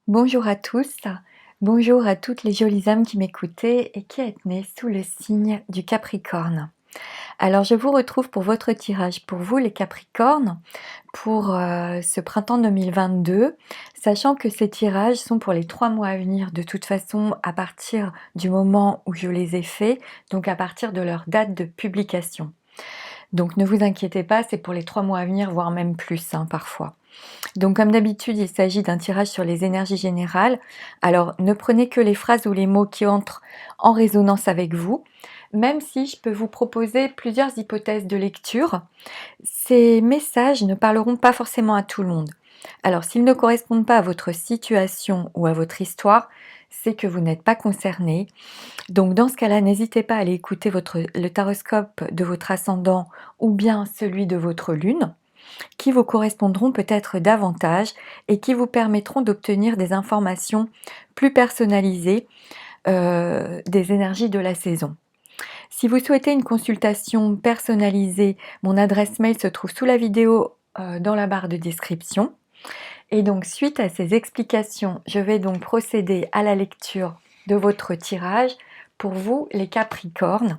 Bonjour à tous, bonjour à toutes les jolies âmes qui m'écoutez et qui êtes nées sous le signe du Capricorne. Alors je vous retrouve pour votre tirage pour vous les Capricornes pour ce printemps 2022, sachant que ces tirages sont pour les 3 mois à venir de toute façon à partir du moment où je les ai faits, donc à partir de leur date de publication. Donc ne vous inquiétez pas, c'est pour les 3 mois à venir, voire même plus parfois. Donc comme d'habitude, il s'agit d'un tirage sur les énergies générales. Alors ne prenez que les phrases ou les mots qui entrent en résonance avec vous, même si je peux vous proposer plusieurs hypothèses de lecture. Ces messages ne parleront pas forcément à tout le monde. Alors s'ils ne correspondent pas à votre situation ou à votre histoire, c'est que vous n'êtes pas concerné. Donc dans ce cas-là, n'hésitez pas à aller écouter le taroscope de votre ascendant ou bien celui de votre lune, qui vous correspondront peut-être davantage et qui vous permettront d'obtenir des informations plus personnalisées des énergies de la saison. Si vous souhaitez une consultation personnalisée, mon adresse mail se trouve sous la vidéo dans la barre de description. Et donc suite à ces explications, je vais donc procéder à la lecture de votre tirage pour vous les Capricornes.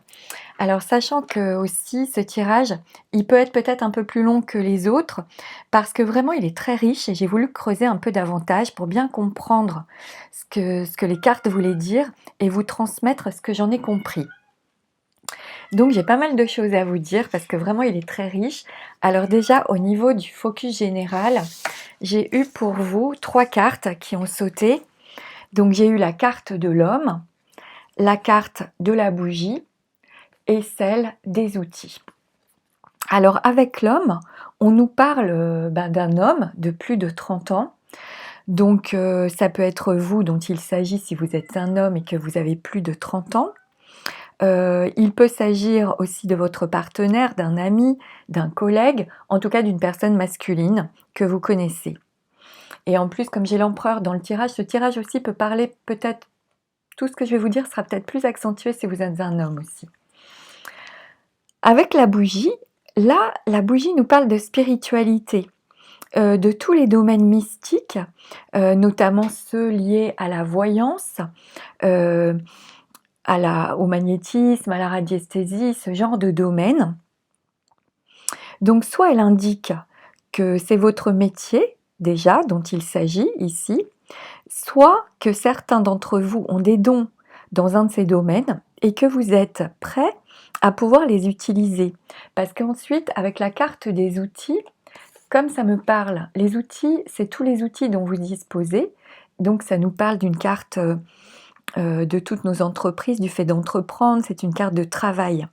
Alors sachant que aussi ce tirage, il peut être peut-être un peu plus long que les autres parce que vraiment il est très riche et j'ai voulu creuser un peu davantage pour bien comprendre ce que les cartes voulaient dire et vous transmettre ce que j'en ai compris. Donc j'ai pas mal de choses à vous dire parce que vraiment il est très riche. Alors déjà au niveau du focus général, j'ai eu pour vous 3 cartes qui ont sauté. Donc j'ai eu la carte de l'homme, la carte de la bougie et celle des outils. Alors avec l'homme, on nous parle d'un homme de plus de 30 ans. Donc ça peut être vous dont il s'agit si vous êtes un homme et que vous avez plus de 30 ans. Il peut s'agir aussi de votre partenaire, d'un ami, d'un collègue, en tout cas d'une personne masculine que vous connaissez. Et en plus, comme j'ai l'empereur dans le tirage, ce tirage aussi peut parler peut-être, tout ce que je vais vous dire sera peut-être plus accentué si vous êtes un homme aussi. Avec la bougie, là, la bougie nous parle de spiritualité, de tous les domaines mystiques, notamment ceux liés à la voyance, au magnétisme, à la radiesthésie, ce genre de domaine. Donc soit elle indique que c'est votre métier déjà dont il s'agit ici, soit que certains d'entre vous ont des dons dans un de ces domaines et que vous êtes prêt à pouvoir les utiliser. Parce qu'ensuite, avec la carte des outils, comme ça me parle, les outils, c'est tous les outils dont vous disposez. Donc ça nous parle d'une carte de toutes nos entreprises, du fait d'entreprendre, c'est une carte de travail.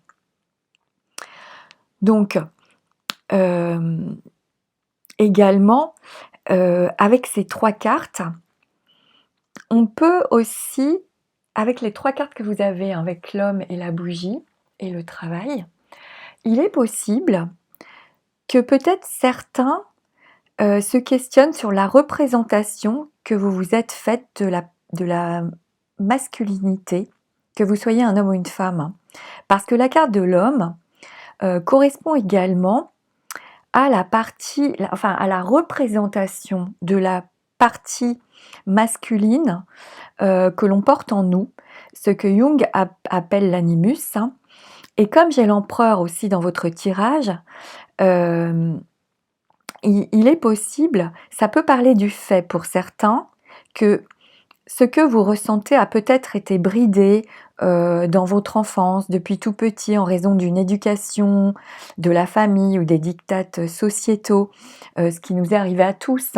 Donc, également, avec ces 3 cartes, on peut aussi, avec les 3 cartes que vous avez, avec l'homme et la bougie et le travail, il est possible que peut-être certains se questionnent sur la représentation que vous vous êtes faite de la masculinité, que vous soyez un homme ou une femme. Parce que la carte de l'homme correspond également à la partie, enfin à la représentation de la partie masculine que l'on porte en nous, ce que Jung appelle l'animus. Et comme j'ai l'empereur aussi dans votre tirage, il est possible, ça peut parler du fait pour certains que ce que vous ressentez a peut-être été bridé dans votre enfance, depuis tout petit, en raison d'une éducation, de la famille ou des diktats sociétaux, ce qui nous est arrivé à tous.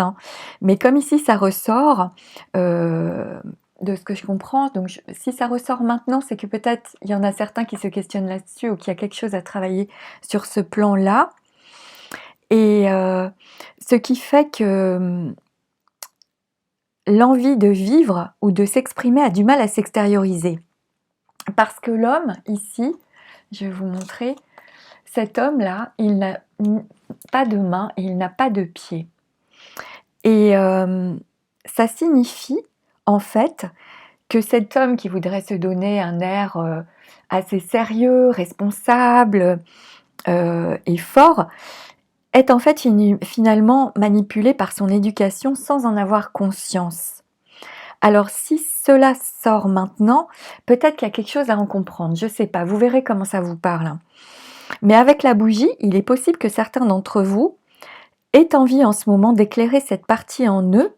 Mais comme ici ça ressort, de ce que je comprends, donc si ça ressort maintenant, c'est que peut-être il y en a certains qui se questionnent là-dessus ou qu'il y a quelque chose à travailler sur ce plan-là. Et ce qui fait que l'envie de vivre ou de s'exprimer a du mal à s'extérioriser. Parce que l'homme, ici, je vais vous montrer, cet homme-là, il n'a pas de main et il n'a pas de pied. Et ça signifie, en fait, que cet homme qui voudrait se donner un air assez sérieux, responsable et fort, est en fait finalement manipulé par son éducation sans en avoir conscience. Alors si cela sort maintenant, peut-être qu'il y a quelque chose à en comprendre, je sais pas, vous verrez comment ça vous parle, hein. Mais avec la bougie, il est possible que certains d'entre vous aient envie en ce moment d'éclairer cette partie en eux,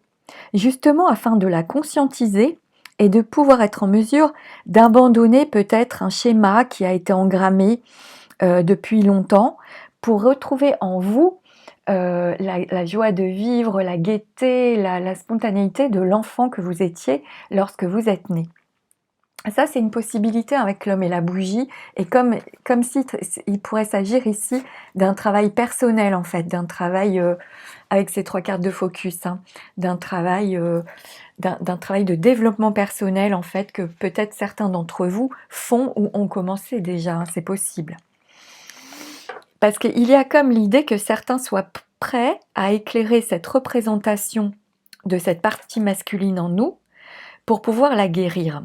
justement afin de la conscientiser et de pouvoir être en mesure d'abandonner peut-être un schéma qui a été engrammé depuis longtemps, pour retrouver en vous la joie de vivre, la gaieté, la spontanéité de l'enfant que vous étiez lorsque vous êtes né. Ça, c'est une possibilité avec l'homme et la bougie, et comme si il pourrait s'agir ici d'un travail personnel en fait, d'un travail avec ces 3 cartes de focus, hein, d'un travail de développement personnel en fait, que peut-être certains d'entre vous font ou ont commencé déjà, hein, c'est possible. Parce qu'il y a comme l'idée que certains soient prêts à éclairer cette représentation de cette partie masculine en nous pour pouvoir la guérir.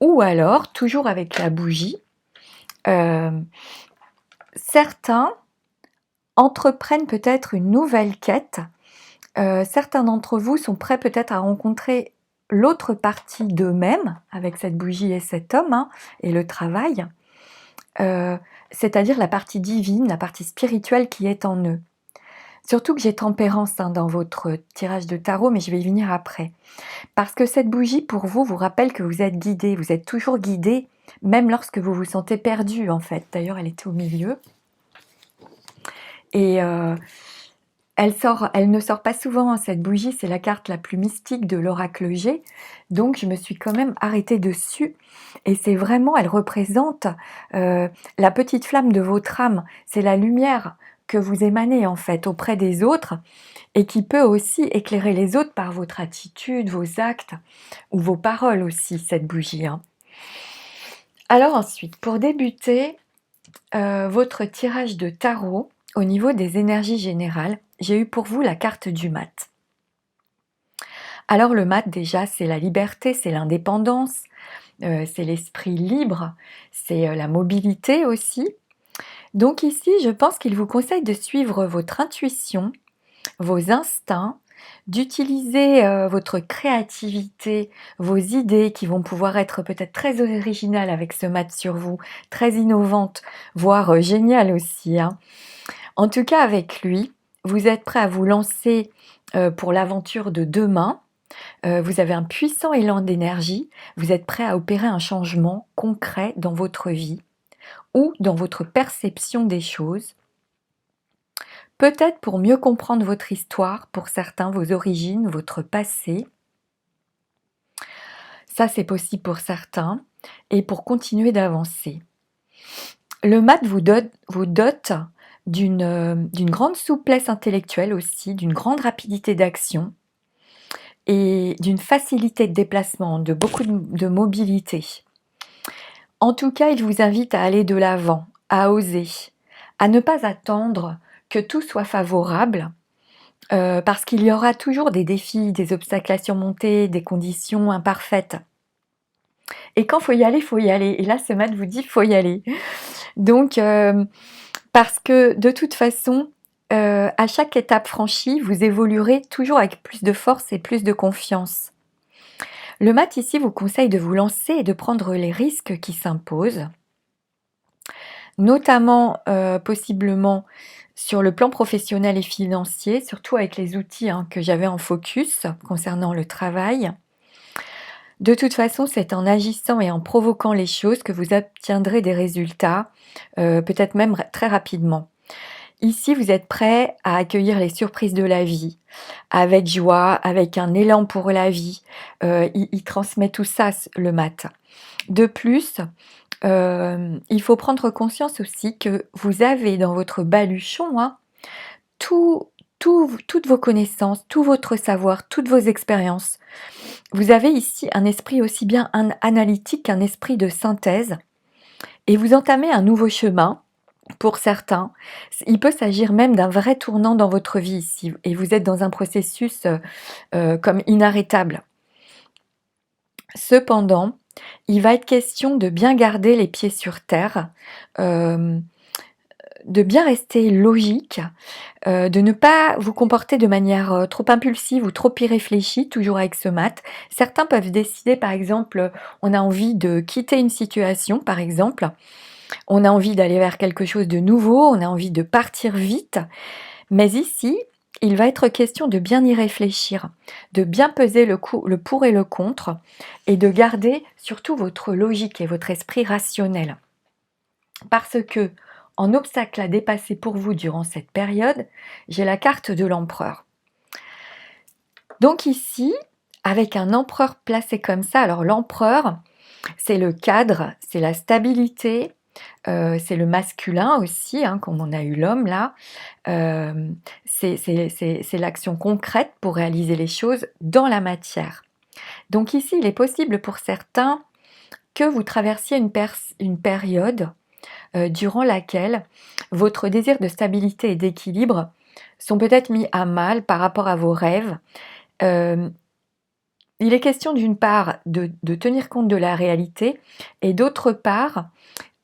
Ou alors, toujours avec la bougie, certains entreprennent peut-être une nouvelle quête. Certains d'entre vous sont prêts peut-être à rencontrer l'autre partie d'eux-mêmes avec cette bougie et cet homme, hein, et le travail, c'est-à-dire la partie divine, la partie spirituelle qui est en eux. Surtout que j'ai tempérance hein, dans votre tirage de tarot, mais je vais y venir après. Parce que cette bougie, pour vous, vous rappelle que vous êtes guidé, vous êtes toujours guidé, même lorsque vous vous sentez perdu, en fait. D'ailleurs, elle était au milieu. Et elle ne sort pas souvent, hein, cette bougie, c'est la carte la plus mystique de l'oracle G. Donc, je me suis quand même arrêtée dessus. Et c'est vraiment, elle représente la petite flamme de votre âme. C'est la lumière que vous émanez, en fait, auprès des autres, et qui peut aussi éclairer les autres par votre attitude, vos actes, ou vos paroles aussi, cette bougie, hein. Alors ensuite, pour débuter votre tirage de tarot, au niveau des énergies générales, j'ai eu pour vous la carte du mat. Alors le mat, déjà, c'est la liberté, c'est l'indépendance, c'est l'esprit libre, c'est la mobilité aussi. Donc ici, je pense qu'il vous conseille de suivre votre intuition, vos instincts, d'utiliser votre créativité, vos idées qui vont pouvoir être peut-être très originales avec ce mat sur vous, très innovantes, voire géniales aussi, hein. En tout cas, avec lui, vous êtes prêt à vous lancer pour l'aventure de demain. Vous avez un puissant élan d'énergie. Vous êtes prêt à opérer un changement concret dans votre vie ou dans votre perception des choses. Peut-être pour mieux comprendre votre histoire, pour certains, vos origines, votre passé. Ça, c'est possible pour certains. Et pour continuer d'avancer. Le mat vous dote d'une grande souplesse intellectuelle aussi, d'une grande rapidité d'action et d'une facilité de déplacement, de beaucoup de mobilité. En tout cas, il vous invite à aller de l'avant, à oser, à ne pas attendre que tout soit favorable, parce qu'il y aura toujours des défis, des obstacles à surmonter, des conditions imparfaites. Et quand faut y aller, faut y aller. Et là, ce mat vous dit faut y aller. Donc, parce que de toute façon, à chaque étape franchie, vous évoluerez toujours avec plus de force et plus de confiance. Le mat ici vous conseille de vous lancer et de prendre les risques qui s'imposent, notamment possiblement sur le plan professionnel et financier, surtout avec les outils hein, que j'avais en focus concernant le travail. De toute façon, c'est en agissant et en provoquant les choses que vous obtiendrez des résultats, peut-être même très rapidement. Ici, vous êtes prêt à accueillir les surprises de la vie, avec joie, avec un élan pour la vie. Il transmet tout ça, le mat. De plus, il faut prendre conscience aussi que vous avez dans votre baluchon hein, toutes vos connaissances, tout votre savoir, toutes vos expériences. Vous avez ici un esprit aussi bien analytique qu'un esprit de synthèse. Et vous entamez un nouveau chemin. Pour certains, il peut s'agir même d'un vrai tournant dans votre vie ici, et vous êtes dans un processus comme inarrêtable. Cependant, il va être question de bien garder les pieds sur terre, de bien rester logique, de ne pas vous comporter de manière, trop impulsive ou trop irréfléchie, toujours avec ce mat. Certains peuvent décider, par exemple, on a envie de quitter une situation, par exemple, on a envie d'aller vers quelque chose de nouveau, on a envie de partir vite, mais ici, il va être question de bien y réfléchir, de bien peser le pour et le contre, et de garder surtout votre logique et votre esprit rationnel. Parce que, en obstacle à dépasser pour vous durant cette période, j'ai la carte de l'empereur. Donc ici, avec un empereur placé comme ça, alors l'empereur, c'est le cadre, c'est la stabilité, c'est le masculin aussi, hein, comme on a eu l'homme là. C'est l'action concrète pour réaliser les choses dans la matière. Donc ici, il est possible pour certains que vous traversiez une période durant laquelle votre désir de stabilité et d'équilibre sont peut-être mis à mal par rapport à vos rêves. Euh, il est question d'une part de tenir compte de la réalité et d'autre part,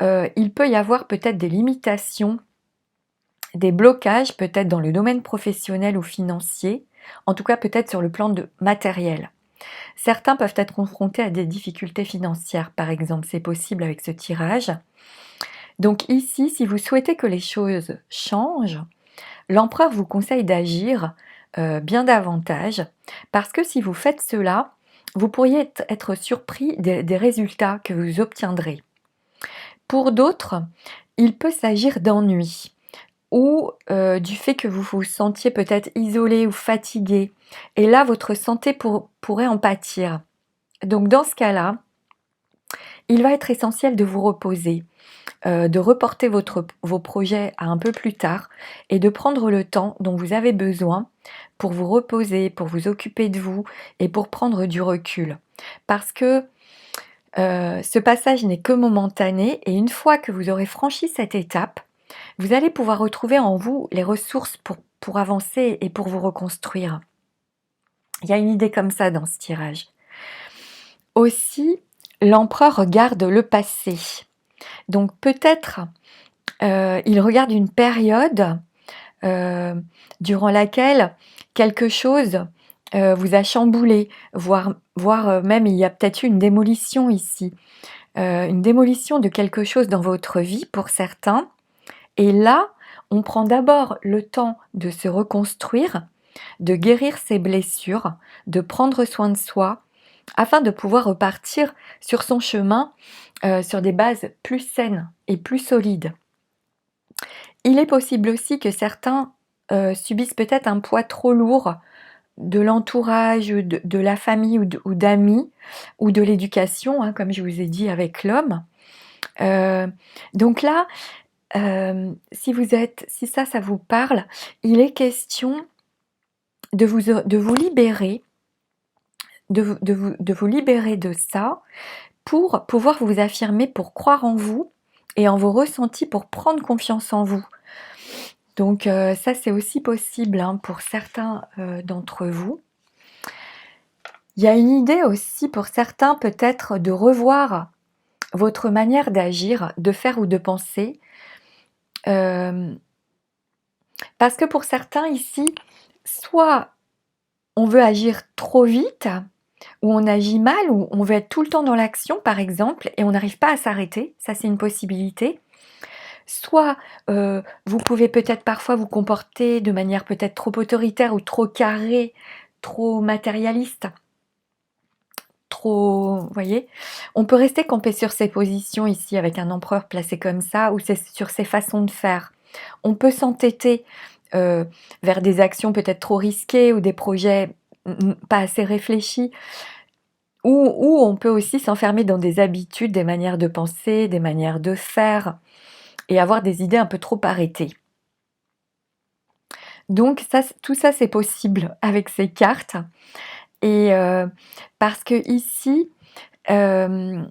il peut y avoir peut-être des limitations, des blocages peut-être dans le domaine professionnel ou financier, en tout cas peut-être sur le plan matériel. Certains peuvent être confrontés à des difficultés financières, par exemple, c'est possible avec ce tirage. Donc ici, si vous souhaitez que les choses changent, l'empereur vous conseille d'agir bien davantage, parce que si vous faites cela, vous pourriez être surpris des résultats que vous obtiendrez. Pour d'autres, il peut s'agir d'ennui ou du fait que vous vous sentiez peut-être isolé ou fatigué. Et là, votre santé pourrait en pâtir. Donc dans ce cas-là, il va être essentiel de vous reposer, de reporter vos projets à un peu plus tard et de prendre le temps dont vous avez besoin pour vous reposer, pour vous occuper de vous et pour prendre du recul. Parce que ce passage n'est que momentané et une fois que vous aurez franchi cette étape, vous allez pouvoir retrouver en vous les ressources pour avancer et pour vous reconstruire. Il y a une idée comme ça dans ce tirage. Aussi, l'empereur regarde le passé. Donc peut-être il regarde une période durant laquelle quelque chose vous a chamboulé, voire même il y a peut-être eu une démolition ici. Une démolition de quelque chose dans votre vie pour certains. Et là, on prend d'abord le temps de se reconstruire, de guérir ses blessures, de prendre soin de soi, afin de pouvoir repartir sur son chemin sur des bases plus saines et plus solides. Il est possible aussi que certains subissent peut-être un poids trop lourd de l'entourage, de la famille ou d'amis, ou de l'éducation, hein, comme je vous ai dit avec l'homme. Donc là, si ça vous parle, il est question de vous libérer, de vous libérer de ça pour pouvoir vous affirmer, pour croire en vous et en vos ressentis, pour prendre confiance en vous. Donc ça, c'est aussi possible hein, pour certains d'entre vous. Il y a une idée aussi pour certains peut-être de revoir votre manière d'agir, de faire ou de penser. Parce que pour certains ici, soit on veut agir trop vite, ou on agit mal, ou on veut être tout le temps dans l'action par exemple, et on n'arrive pas à s'arrêter, ça c'est une possibilité. Soit vous pouvez peut-être parfois vous comporter de manière peut-être trop autoritaire ou trop carrée, trop matérialiste. Vous voyez, on peut rester campé sur ses positions ici avec un empereur placé comme ça, ou sur ses façons de faire. On peut s'entêter vers des actions peut-être trop risquées ou des projets pas assez réfléchis, ou on peut aussi s'enfermer dans des habitudes, des manières de penser, des manières de faire, et avoir des idées un peu trop arrêtées. Donc tout ça c'est possible avec ces cartes. Et parce que ici, il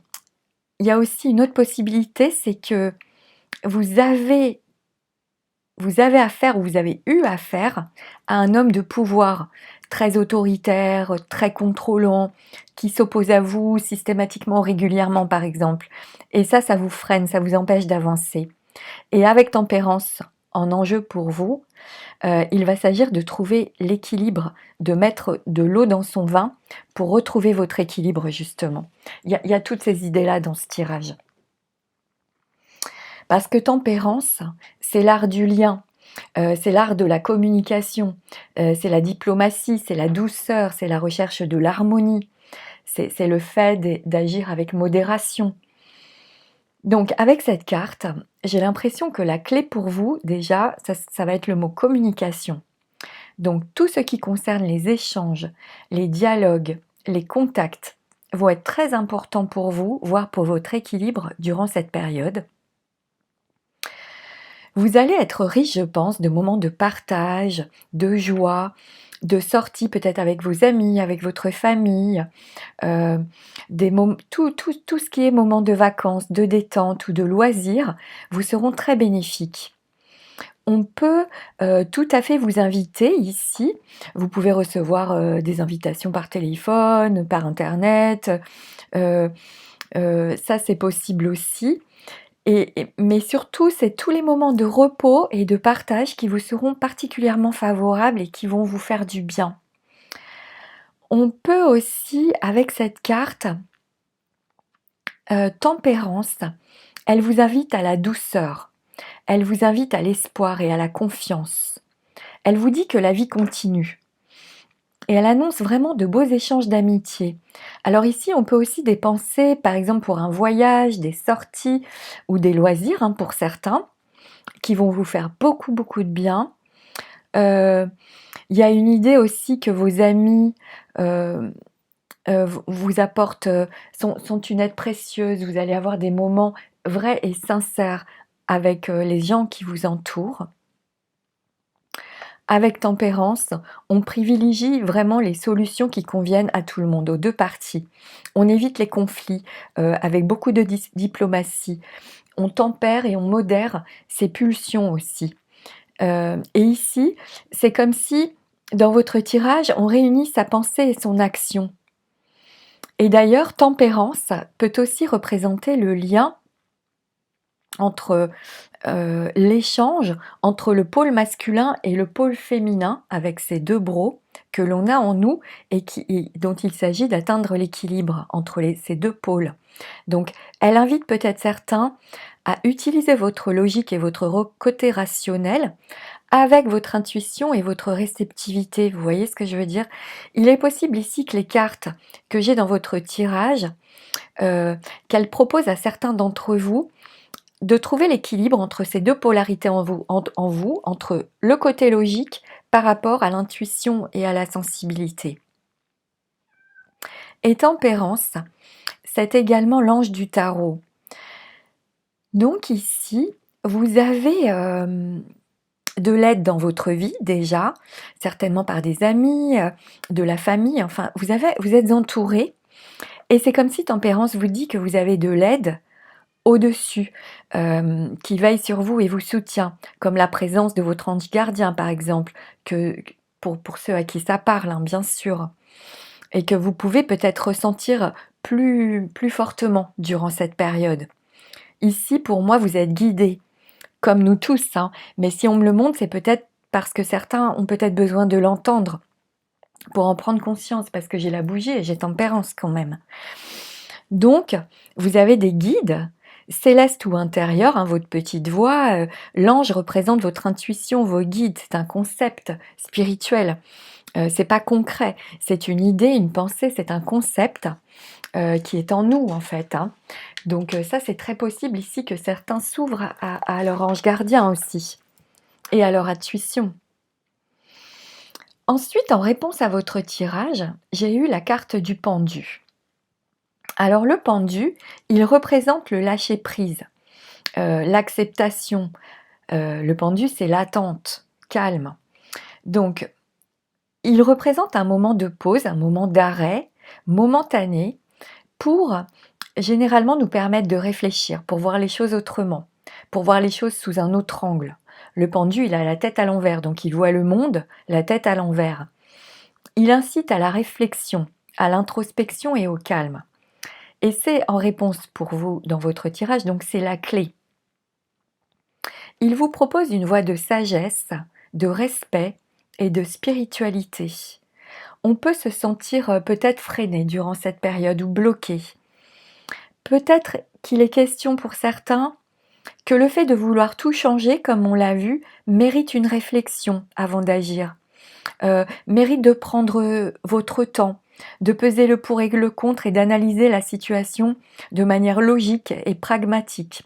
y a aussi une autre possibilité, c'est que vous avez affaire, ou vous avez eu affaire à un homme de pouvoir très autoritaire, très contrôlant, qui s'oppose à vous systématiquement, régulièrement par exemple. Et ça vous freine, ça vous empêche d'avancer. Et avec tempérance en enjeu pour vous, il va s'agir de trouver l'équilibre, de mettre de l'eau dans son vin pour retrouver votre équilibre justement. Il y a toutes ces idées-là dans ce tirage. Parce que tempérance, c'est l'art du lien, c'est l'art de la communication, c'est la diplomatie, c'est la douceur, c'est la recherche de l'harmonie, c'est le fait d'agir avec modération. Donc avec cette carte, j'ai l'impression que la clé pour vous, déjà, ça va être le mot communication. Donc tout ce qui concerne les échanges, les dialogues, les contacts vont être très importants pour vous, voire pour votre équilibre durant cette période. Vous allez être riche, je pense, de moments de partage, de joie, de sorties peut-être avec vos amis, avec votre famille, tout ce qui est moments de vacances, de détente ou de loisirs vous seront très bénéfiques. On peut tout à fait vous inviter ici. Vous pouvez recevoir des invitations par téléphone, par internet. Ça, c'est possible aussi. Mais surtout, c'est tous les moments de repos et de partage qui vous seront particulièrement favorables et qui vont vous faire du bien. On peut aussi, avec cette carte, tempérance, elle vous invite à la douceur, elle vous invite à l'espoir et à la confiance. Elle vous dit que la vie continue. Et elle annonce vraiment de beaux échanges d'amitié. Alors ici, on peut aussi dépenser, par exemple, pour un voyage, des sorties ou des loisirs, hein, pour certains, qui vont vous faire beaucoup, beaucoup de bien. Il y a une idée aussi que vos amis vous apportent, sont une aide précieuse. Vous allez avoir des moments vrais et sincères avec les gens qui vous entourent. Avec tempérance, on privilégie vraiment les solutions qui conviennent à tout le monde, aux deux parties. On évite les conflits avec beaucoup de diplomatie. On tempère et on modère ses pulsions aussi. Et ici, c'est comme si, dans votre tirage, on réunit sa pensée et son action. Et d'ailleurs, tempérance peut aussi représenter le lien entre l'échange entre le pôle masculin et le pôle féminin, avec ces deux bros que l'on a en nous et dont il s'agit d'atteindre l'équilibre entre ces deux pôles. Donc, elle invite peut-être certains à utiliser votre logique et votre côté rationnel avec votre intuition et votre réceptivité. Vous voyez ce que je veux dire? Il est possible ici que les cartes que j'ai dans votre tirage, qu'elles proposent à certains d'entre vous de trouver l'équilibre entre ces deux polarités en vous, entre le côté logique par rapport à l'intuition et à la sensibilité. Et tempérance, c'est également l'ange du tarot. Donc ici, vous avez de l'aide dans votre vie déjà, certainement par des amis, de la famille, enfin vous êtes entouré, et c'est comme si tempérance vous dit que vous avez de l'aide au-dessus, qui veille sur vous et vous soutient, comme la présence de votre ange gardien par exemple, pour ceux à qui ça parle, hein, bien sûr, et que vous pouvez peut-être ressentir plus fortement durant cette période. Ici, pour moi, vous êtes guidés, comme nous tous, hein, mais si on me le montre, c'est peut-être parce que certains ont peut-être besoin de l'entendre, pour en prendre conscience, parce que j'ai la bougie et j'ai tempérance quand même. Donc, vous avez des guides, céleste ou intérieur, hein, votre petite voix. L'ange représente votre intuition, vos guides. C'est un concept spirituel. C'est pas concret. C'est une idée, une pensée. C'est un concept qui est en nous en fait. Hein. Donc ça, c'est très possible ici que certains s'ouvrent à leur ange gardien aussi et à leur intuition. Ensuite, en réponse à votre tirage, j'ai eu la carte du pendu. Alors le pendu, il représente le lâcher-prise, l'acceptation. Le pendu, c'est l'attente, calme. Donc, il représente un moment de pause, un moment d'arrêt, momentané, pour généralement nous permettre de réfléchir, pour voir les choses autrement, pour voir les choses sous un autre angle. Le pendu, il a la tête à l'envers, donc il voit le monde, la tête à l'envers. Il incite à la réflexion, à l'introspection et au calme. Et c'est en réponse pour vous dans votre tirage, donc c'est la clé. Il vous propose une voie de sagesse, de respect et de spiritualité. On peut se sentir peut-être freiné durant cette période ou bloqué. Peut-être qu'il est question pour certains que le fait de vouloir tout changer, comme on l'a vu, mérite une réflexion avant d'agir, mérite de prendre votre temps, de peser le pour et le contre et d'analyser la situation de manière logique et pragmatique.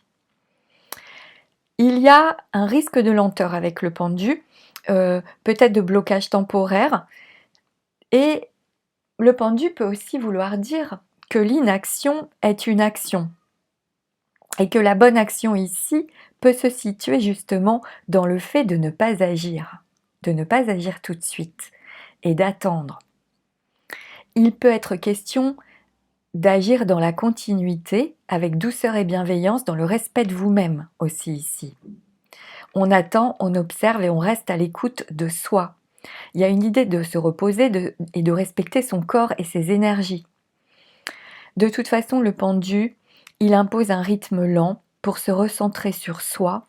Il y a un risque de lenteur avec le pendu, peut-être de blocage temporaire, et le pendu peut aussi vouloir dire que l'inaction est une action, et que la bonne action ici peut se situer justement dans le fait de ne pas agir tout de suite, et d'attendre. Il peut être question d'agir dans la continuité, avec douceur et bienveillance, dans le respect de vous-même aussi ici. On attend, on observe et on reste à l'écoute de soi. Il y a une idée de se reposer et de respecter son corps et ses énergies. De toute façon, le pendu, il impose un rythme lent pour se recentrer sur soi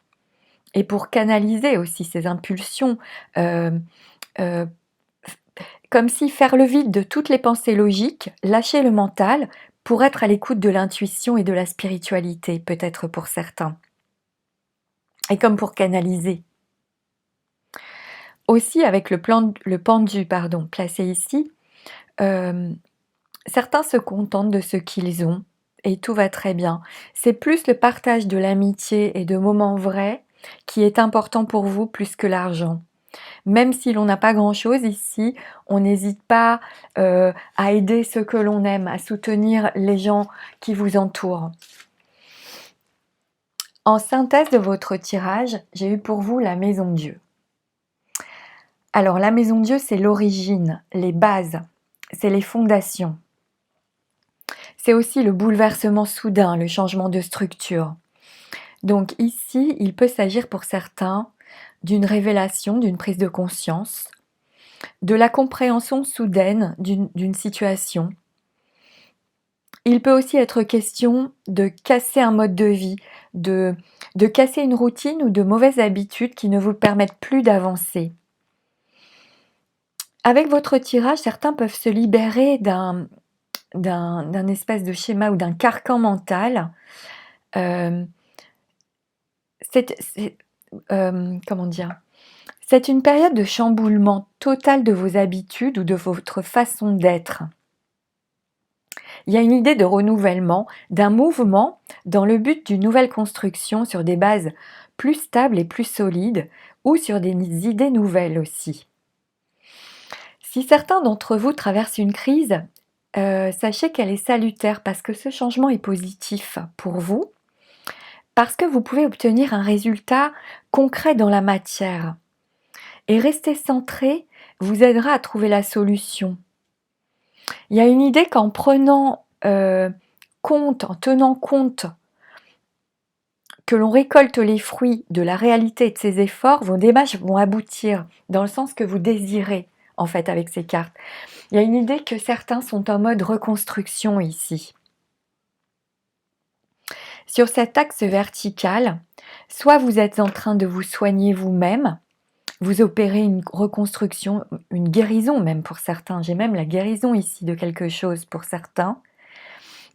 et pour canaliser aussi ses impulsions, euh, euh, comme si faire le vide de toutes les pensées logiques, lâcher le mental pour être à l'écoute de l'intuition et de la spiritualité, peut-être pour certains. Et comme pour canaliser. Aussi, avec le pendu placé ici, certains se contentent de ce qu'ils ont et tout va très bien. C'est plus le partage de l'amitié et de moments vrais qui est important pour vous plus que l'argent. Même si l'on n'a pas grand-chose ici, on n'hésite pas à aider ceux que l'on aime, à soutenir les gens qui vous entourent. En synthèse de votre tirage, j'ai eu pour vous la Maison Dieu. Alors la Maison Dieu, c'est l'origine, les bases, c'est les fondations. C'est aussi le bouleversement soudain, le changement de structure. Donc ici, il peut s'agir pour certains d'une révélation, d'une prise de conscience, de la compréhension soudaine d'une situation. Il peut aussi être question de casser un mode de vie, de casser une routine ou de mauvaises habitudes qui ne vous permettent plus d'avancer. Avec votre tirage, certains peuvent se libérer d'un espèce de schéma ou d'un carcan mental. Comment dire ? C'est une période de chamboulement total de vos habitudes ou de votre façon d'être. Il y a une idée de renouvellement, d'un mouvement dans le but d'une nouvelle construction sur des bases plus stables et plus solides ou sur des idées nouvelles aussi. Si certains d'entre vous traversent une crise, sachez qu'elle est salutaire parce que ce changement est positif pour vous, parce que vous pouvez obtenir un résultat concret dans la matière. Et rester centré vous aidera à trouver la solution. Il y a une idée qu'en prenant compte, en tenant compte que l'on récolte les fruits de la réalité et de ses efforts, vos démarches vont aboutir dans le sens que vous désirez, en fait, avec ces cartes. Il y a une idée que certains sont en mode reconstruction ici. Sur cet axe vertical, soit vous êtes en train de vous soigner vous-même, vous opérez une reconstruction, une guérison même pour certains. J'ai même la guérison ici de quelque chose pour certains.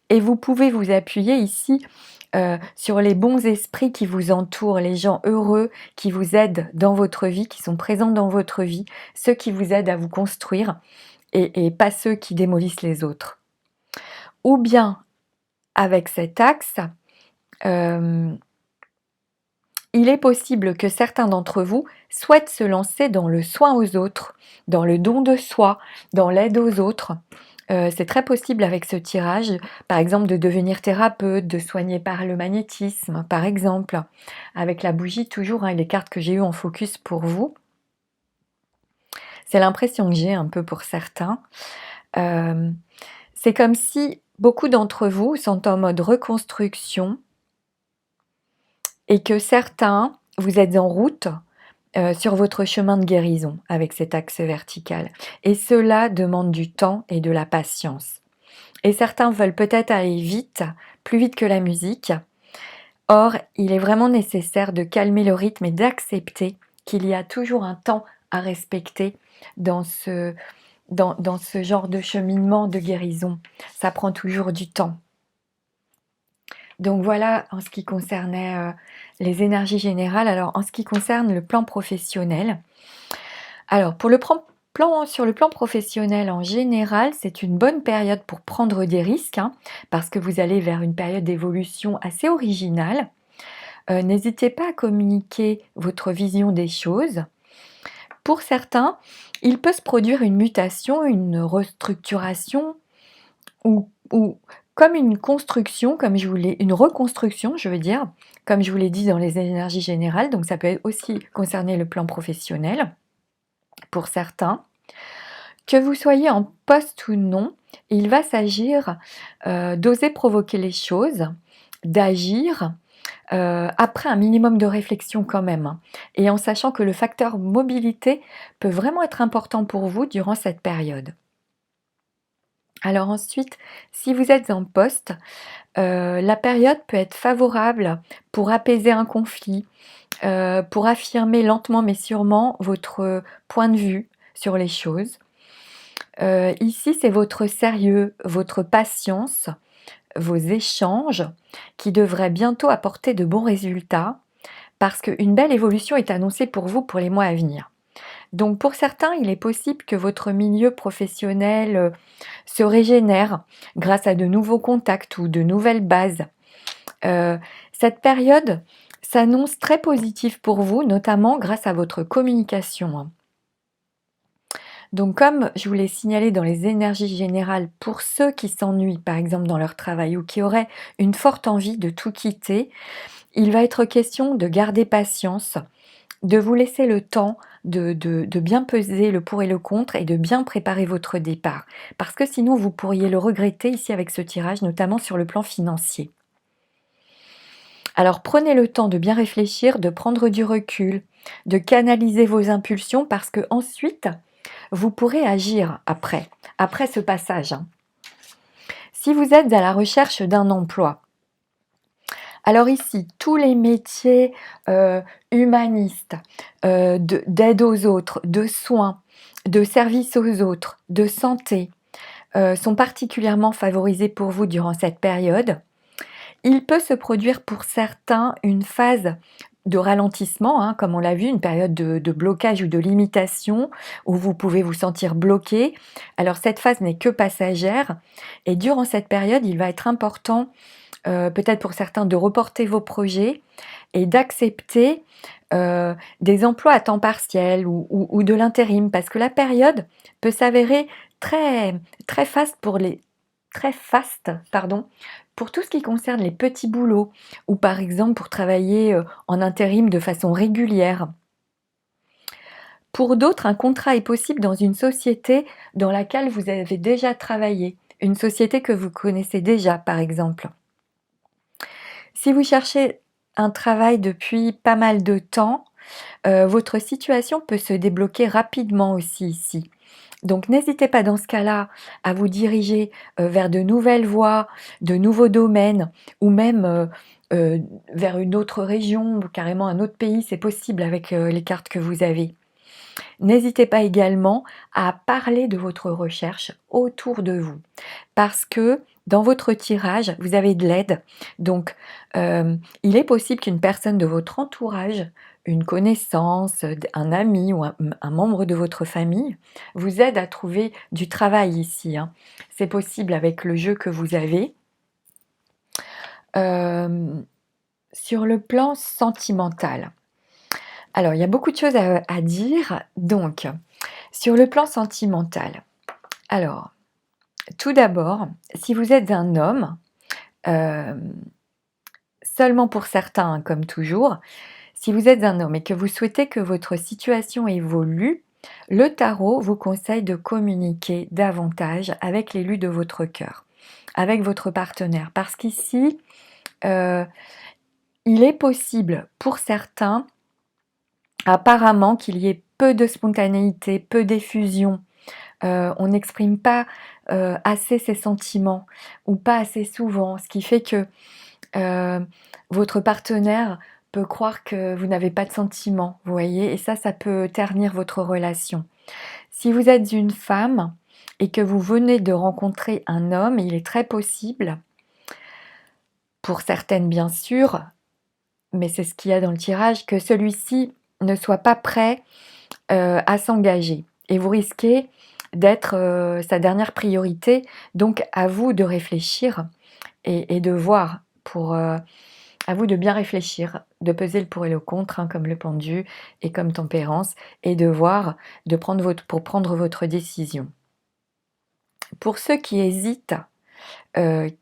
Et vous pouvez vous appuyer ici sur les bons esprits qui vous entourent, les gens heureux qui vous aident dans votre vie, qui sont présents dans votre vie, ceux qui vous aident à vous construire et pas ceux qui démolissent les autres. Ou bien, avec cet axe, il est possible que certains d'entre vous souhaitent se lancer dans le soin aux autres, dans le don de soi, dans l'aide aux autres. C'est très possible avec ce tirage, par exemple de devenir thérapeute, de soigner par le magnétisme, par exemple. Avec la bougie, toujours, les cartes que j'ai eues en focus pour vous. C'est l'impression que j'ai un peu pour certains. C'est comme si beaucoup d'entre vous sont en mode reconstruction, et que certains, vous êtes en route sur votre chemin de guérison avec cet axe vertical. Et cela demande du temps et de la patience. Et certains veulent peut-être aller vite, plus vite que la musique. Or, il est vraiment nécessaire de calmer le rythme et d'accepter qu'il y a toujours un temps à respecter dans ce genre de cheminement de guérison. Ça prend toujours du temps. Donc voilà en ce qui concernait les énergies générales. Alors en ce qui concerne le plan professionnel, alors sur le plan professionnel en général, c'est une bonne période pour prendre des risques, hein, parce que vous allez vers une période d'évolution assez originale. N'hésitez pas à communiquer votre vision des choses. Pour certains, il peut se produire une mutation, une restructuration ou comme une construction, une reconstruction, je veux dire, comme je vous l'ai dit dans les énergies générales, donc ça peut aussi concerner le plan professionnel pour certains. Que vous soyez en poste ou non, il va s'agir d'oser provoquer les choses, d'agir après un minimum de réflexion quand même, hein, et en sachant que le facteur mobilité peut vraiment être important pour vous durant cette période. Alors ensuite, si vous êtes en poste, la période peut être favorable pour apaiser un conflit, pour affirmer lentement mais sûrement votre point de vue sur les choses. Ici, c'est votre sérieux, votre patience, vos échanges qui devraient bientôt apporter de bons résultats parce qu'une belle évolution est annoncée pour vous pour les mois à venir. Donc pour certains, il est possible que votre milieu professionnel se régénère grâce à de nouveaux contacts ou de nouvelles bases. Cette période s'annonce très positive pour vous, notamment grâce à votre communication. Donc comme je vous l'ai signalé dans les énergies générales, pour ceux qui s'ennuient par exemple dans leur travail ou qui auraient une forte envie de tout quitter, il va être question de garder patience, de vous laisser le temps de bien peser le pour et le contre et de bien préparer votre départ. Parce que sinon vous pourriez le regretter ici avec ce tirage, notamment sur le plan financier. Alors prenez le temps de bien réfléchir, de prendre du recul, de canaliser vos impulsions parce que ensuite vous pourrez agir après ce passage. Si vous êtes à la recherche d'un emploi, alors ici, tous les métiers humanistes, d'aide aux autres, de soins, de service aux autres, de santé, sont particulièrement favorisés pour vous durant cette période. Il peut se produire pour certains une phase de ralentissement, hein, comme on l'a vu, une période de blocage ou de limitation où vous pouvez vous sentir bloqué. Alors cette phase n'est que passagère et durant cette période, il va être important, peut-être pour certains, de reporter vos projets et d'accepter des emplois à temps partiel ou de l'intérim parce que la période peut s'avérer très, très faste pour tout ce qui concerne les petits boulots ou par exemple pour travailler en intérim de façon régulière. Pour d'autres, un contrat est possible dans une société dans laquelle vous avez déjà travaillé, une société que vous connaissez déjà par exemple. Si vous cherchez un travail depuis pas mal de temps, votre situation peut se débloquer rapidement aussi ici. Donc n'hésitez pas dans ce cas-là à vous diriger vers de nouvelles voies, de nouveaux domaines ou même vers une autre région ou carrément un autre pays, c'est possible avec les cartes que vous avez. N'hésitez pas également à parler de votre recherche autour de vous parce que dans votre tirage, vous avez de l'aide. Donc, il est possible qu'une personne de votre entourage, une connaissance, un ami ou un membre de votre famille vous aide à trouver du travail ici, hein. C'est possible avec le jeu que vous avez. Sur le plan sentimental. Alors, il y a beaucoup de choses à dire. Donc, sur le plan sentimental. Alors, tout d'abord, si vous êtes un homme, seulement pour certains, hein, comme toujours, si vous êtes un homme et que vous souhaitez que votre situation évolue, le tarot vous conseille de communiquer davantage avec l'élu de votre cœur, avec votre partenaire. Parce qu'ici, il est possible pour certains, apparemment, qu'il y ait peu de spontanéité, peu d'effusion. On n'exprime pas assez ses sentiments ou pas assez souvent, ce qui fait que heu, votre partenaire peut croire que vous n'avez pas de sentiments, vous voyez? Et ça peut ternir votre relation. Si vous êtes une femme et que vous venez de rencontrer un homme, il est très possible, pour certaines bien sûr, mais c'est ce qu'il y a dans le tirage, que celui-ci ne soit pas prêt, à s'engager et vous risquez d'être, sa dernière priorité. Donc à vous de réfléchir et de voir pour, à vous de bien réfléchir, de peser le pour et le contre, hein, comme le pendu et comme tempérance et de voir, pour prendre votre décision. Pour ceux qui hésitent,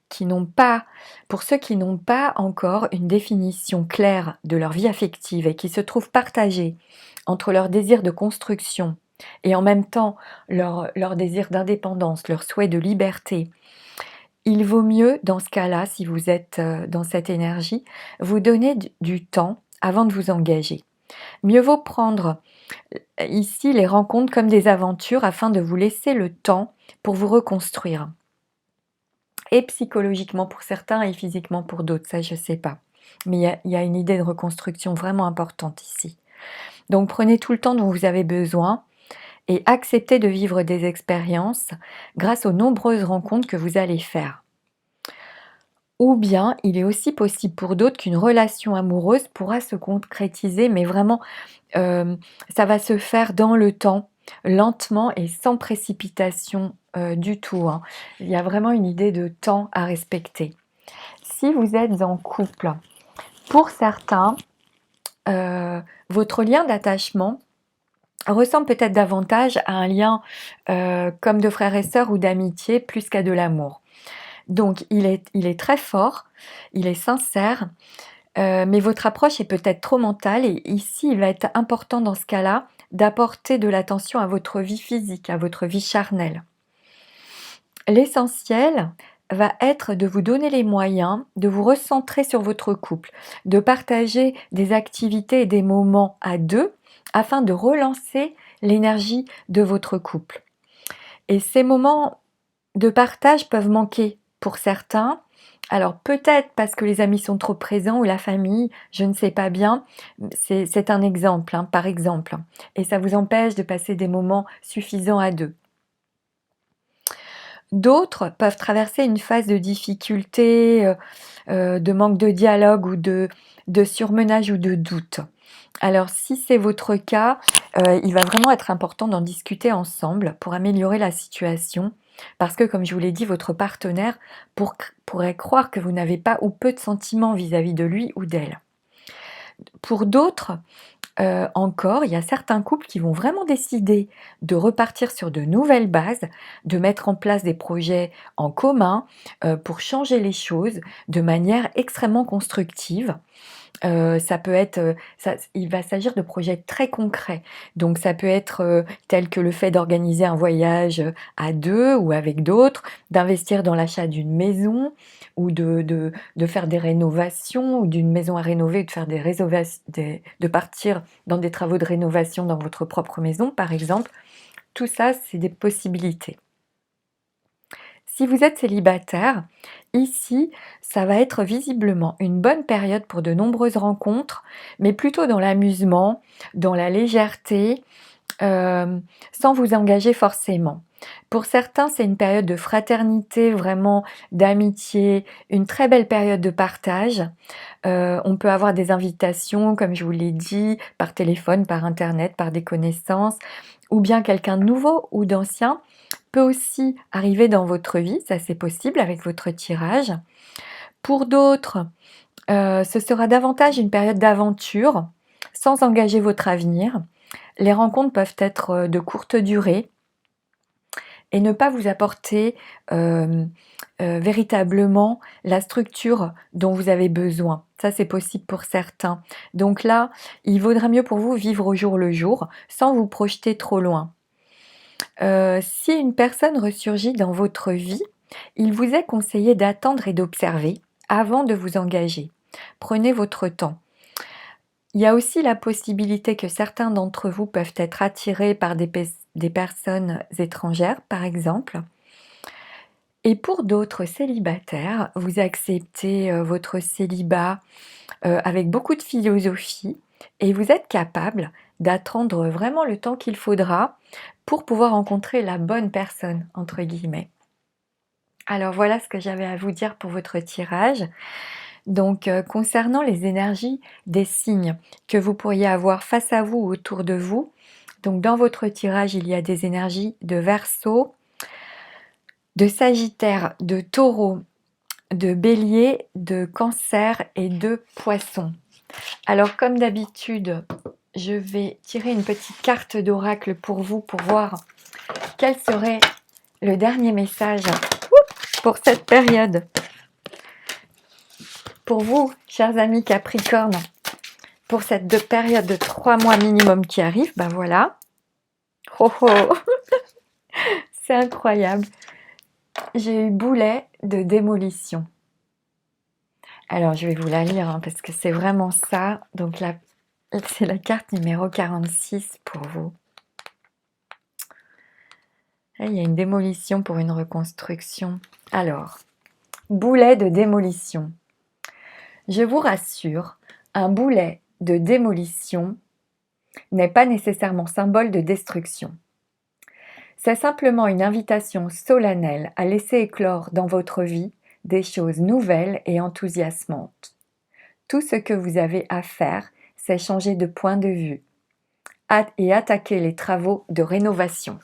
qui n'ont pas pour ceux qui n'ont pas encore une définition claire de leur vie affective et qui se trouvent partagés entre leur désir de construction et en même temps leur désir d'indépendance, leur souhait de liberté, il vaut mieux dans ce cas-là, si vous êtes, dans cette énergie, vous donner du temps avant de vous engager. Mieux vaut prendre, ici les rencontres comme des aventures afin de vous laisser le temps pour vous reconstruire. Et psychologiquement pour certains et physiquement pour d'autres, ça je sais pas. Mais il y a une idée de reconstruction vraiment importante ici. Donc prenez tout le temps dont vous avez besoin et acceptez de vivre des expériences grâce aux nombreuses rencontres que vous allez faire. Ou bien, il est aussi possible pour d'autres qu'une relation amoureuse pourra se concrétiser, mais vraiment, ça va se faire dans le temps, lentement et sans précipitation, du tout, hein. Il y a vraiment une idée de temps à respecter. Si vous êtes en couple, pour certains, votre lien d'attachement ressemble peut-être davantage à un lien, comme de frères et sœurs ou d'amitié plus qu'à de l'amour. Donc il est très fort, il est sincère, mais votre approche est peut-être trop mentale et ici, il va être important dans ce cas-là d'apporter de l'attention à votre vie physique, à votre vie charnelle. L'essentiel va être de vous donner les moyens de vous recentrer sur votre couple, de partager des activités et des moments à deux afin de relancer l'énergie de votre couple. Et ces moments de partage peuvent manquer pour certains. Alors peut-être parce que les amis sont trop présents ou la famille, je ne sais pas bien. C'est un exemple, hein, par exemple. Et ça vous empêche de passer des moments suffisants à deux. D'autres peuvent traverser une phase de difficulté, de manque de dialogue ou de surmenage ou de doute. Alors si c'est votre cas, il va vraiment être important d'en discuter ensemble pour améliorer la situation. Parce que comme je vous l'ai dit, votre partenaire pourrait croire que vous n'avez pas ou peu de sentiments vis-à-vis de lui ou d'elle. Pour d'autres, encore, il y a certains couples qui vont vraiment décider de repartir sur de nouvelles bases, de mettre en place des projets en commun, pour changer les choses de manière extrêmement constructive. Ça peut être, il va s'agir de projets très concrets. Donc ça peut être, tel que le fait d'organiser un voyage, à 2 ou avec d'autres, d'investir dans l'achat d'une maison ou de faire des rénovations ou d'une maison à rénover ou de faire de partir dans des travaux de rénovation dans votre propre maison, par exemple. Tout ça, c'est des possibilités. Si vous êtes célibataire, ici, ça va être visiblement une bonne période pour de nombreuses rencontres, mais plutôt dans l'amusement, dans la légèreté, sans vous engager forcément. Pour certains, c'est une période de fraternité, vraiment d'amitié, une très belle période de partage. On peut avoir des invitations, comme je vous l'ai dit, par téléphone, par internet, par des connaissances, ou bien quelqu'un de nouveau ou d'ancien peut aussi arriver dans votre vie, ça c'est possible avec votre tirage. Pour d'autres, ce sera davantage une période d'aventure, sans engager votre avenir. Les rencontres peuvent être, de courte durée et ne pas vous apporter, véritablement la structure dont vous avez besoin. Ça, c'est possible pour certains. Donc là, il vaudra mieux pour vous vivre au jour le jour, sans vous projeter trop loin. Si une personne ressurgit dans votre vie, il vous est conseillé d'attendre et d'observer avant de vous engager. Prenez votre temps. Il y a aussi la possibilité que certains d'entre vous peuvent être attirés par des personnes étrangères, par exemple. Et pour d'autres célibataires, vous acceptez votre célibat avec beaucoup de philosophie et vous êtes capable d'attendre vraiment le temps qu'il faudra pour pouvoir rencontrer la bonne personne, entre guillemets. Alors voilà ce que j'avais à vous dire pour votre tirage. Donc concernant les énergies des signes que vous pourriez avoir face à vous ou autour de vous, donc dans votre tirage, il y a des énergies de Verseau, de Sagittaire, de Taureau, de Bélier, de Cancer et de Poisson. Alors comme d'habitude, je vais tirer une petite carte d'oracle pour vous pour voir quel serait le dernier message pour cette période. Pour vous, chers amis Capricorne, pour cette période de 3 mois minimum qui arrive, ben voilà. Oh oh c'est incroyable. J'ai eu boulet de démolition. Alors je vais vous la lire hein, parce que c'est vraiment ça. Donc là, c'est la carte numéro 46 pour vous. Là, il y a une démolition pour une reconstruction. Alors, boulet de démolition. Je vous rassure, un boulet de démolition n'est pas nécessairement symbole de destruction. C'est simplement une invitation solennelle à laisser éclore dans votre vie des choses nouvelles et enthousiasmantes. Tout ce que vous avez à faire, c'est changer de point de vue et attaquer les travaux de rénovation.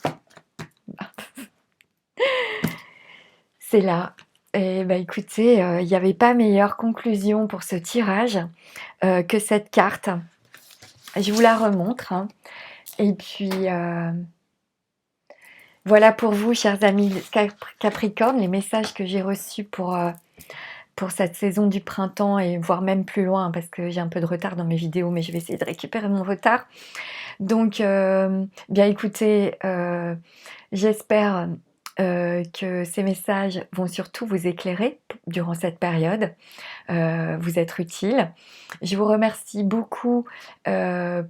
C'est là. Et bah écoutez, il n'y avait pas meilleure conclusion pour ce tirage que cette carte. Je vous la remontre. Hein. Et puis, voilà pour vous, chers amis Capricorne, les messages que j'ai reçus pour cette saison du printemps et voire même plus loin parce que j'ai un peu de retard dans mes vidéos, mais je vais essayer de récupérer mon retard. Donc, bien écoutez, j'espère que ces messages vont surtout vous éclairer durant cette période, vous être utiles. Je vous remercie beaucoup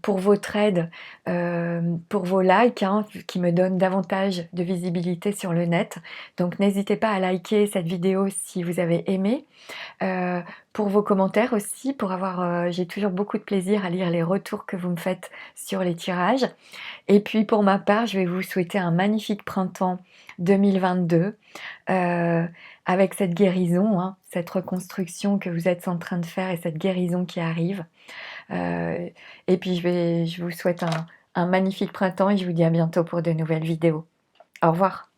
pour votre aide, pour vos likes hein, qui me donnent davantage de visibilité sur le net. Donc n'hésitez pas à liker cette vidéo si vous avez aimé. Pour vos commentaires aussi, pour avoir, j'ai toujours beaucoup de plaisir à lire les retours que vous me faites sur les tirages. Et puis pour ma part, je vais vous souhaiter un magnifique printemps 2022 avec cette guérison, hein, cette reconstruction que vous êtes en train de faire et cette guérison qui arrive. Et puis je vous souhaite un magnifique printemps et je vous dis à bientôt pour de nouvelles vidéos. Au revoir.